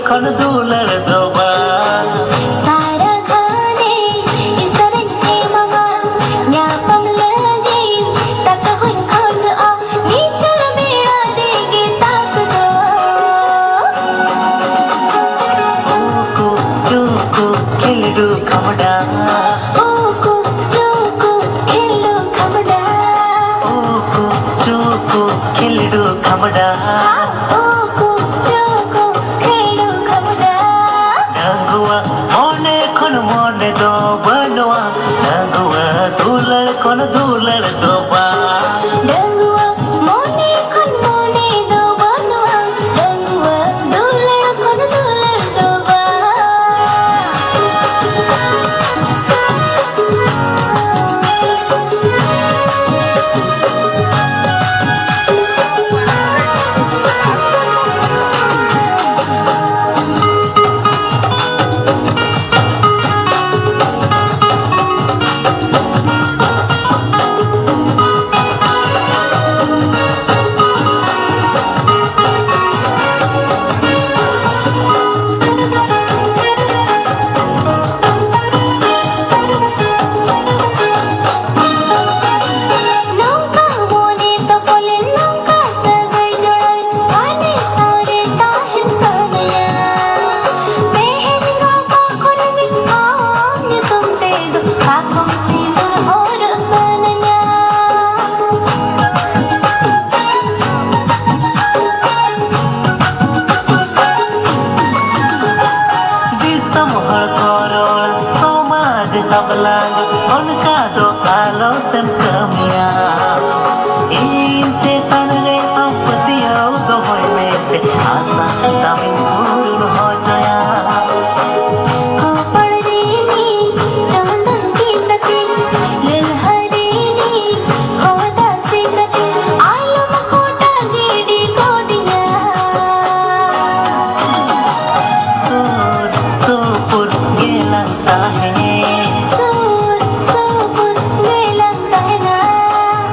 खन दुलर दोबा सारा खाने इसरते ममा न्यापम लगे तक हुई खोज आ नीचल बेड़ा देगे ताक दो ऊकु चूकु खिलडू खमडा ऊकु चूकु खिलडू खमडा ऊकु चूकु खिलडू खमडा ऊकु चूकु खिलडू खमडा नंगुआ मोने खन मोने दो बनवा नंगुआ दुलर खन दुलर दोबा डंगुआ मोने खन मोने दो बनवा डंगुआ दुलड़ खन दुलड़ दोबा नौका मोने तो बोले नौका सगई जोड़ाई आने सारे ताहिर सनया पहनगा पाखुन में आम तुम दे दो आँखों से दूर हो रसनया दिसम हर करोड़ समाज सब लाग उनका दो आलो सम कमिया इनसे तन गए अब दिया तो होने से आशा तमिन पूर्ण हो जाया हो पड़ रेनी चांदन की तकी ललहरेनी खोदा से कती आलू मकोटा गेड़ी गोदिया सूर सूपुर ये लगता है सूर सूपुर ये लगता है ना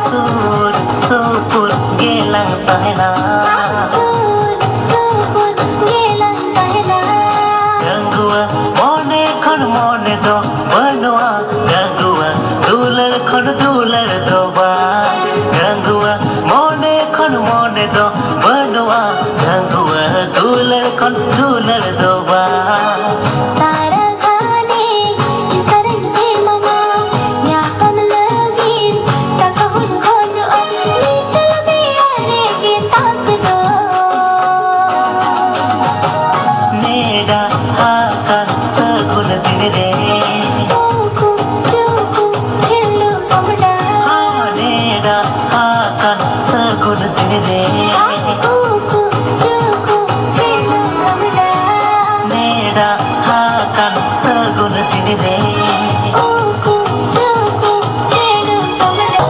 सूर सूपुर ये लगता है ना सूर सूपुर ये लगता है ना गंगुआ मोने खन मोने दो बनवा गंगुआ दुलर खन दुलर दोबा गंगुआ मोने खन मोने दो बनवा गंगुआ दुलर खन दुलर दोबा सारा खाने इसरते ममा न्यापम लगी तक हुन खोज आ नीचल बेड़ा रेगे ताक दो नेड़ा हाकन सगुन दिन रे ऊकु चूकु खिलडू खमडा नेड़ा हाकन सगुन दिन रे ऊकु चूकु खिलडू खमडा नेड़ा हाकन सगुन दिन रे ऊकु चूकु खिलडू खमडा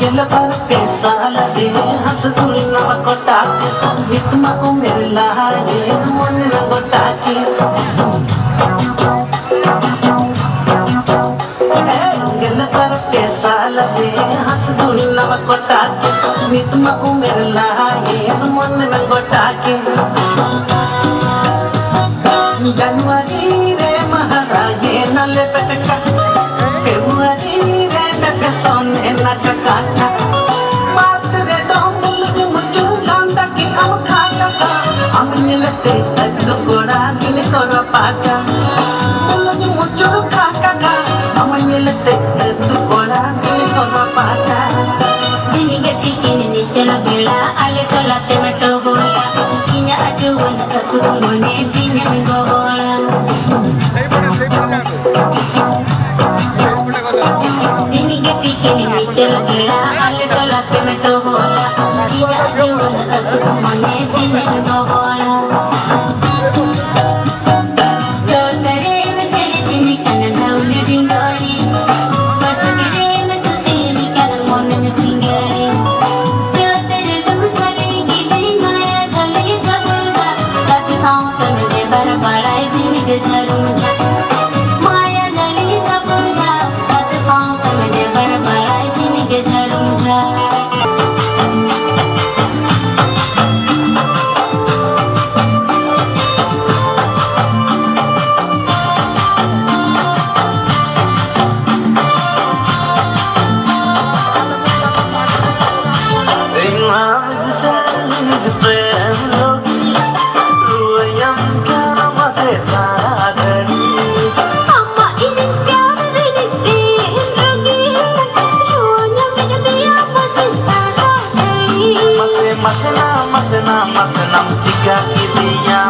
गेल पर पेशाल दे हंस तुलना कोटाक नितमा उमेर लहाए मन कोटाक गेल पर पेशाल दे हंस तुलना कोटाक नितमा उमेर लहाए मन कोटाक जनवरी रे महाराजे नले पटका फेब्रुआरी रे नक सोने न चकाका मात रे डोंगल के मुझु लांदा की हम खाता का हम मिलते तक गोड़ा गिले करो पाचा मुझ मुझु खाका का हम मिलते तक गोड़ा गिले करो पाचा Ini kini ni cela bela ale tola temeto bola kinya ajuan aku ngone pinya minggo bola Ini kini ni cela bela ale tola temeto bola kinya ajuan aku ngone pinya minggo bola Jotare me chere tini kana naule dingari Basugire me tu tini kana mone me singari Jotare dum chale gidri maya chale jaburga Tapi saung tamde bar barai dini ge zarumja Maya nali jaburga Tapi saung tamde bar barai dini ge के झाड़ू जा Masena, masena, masena, jika dia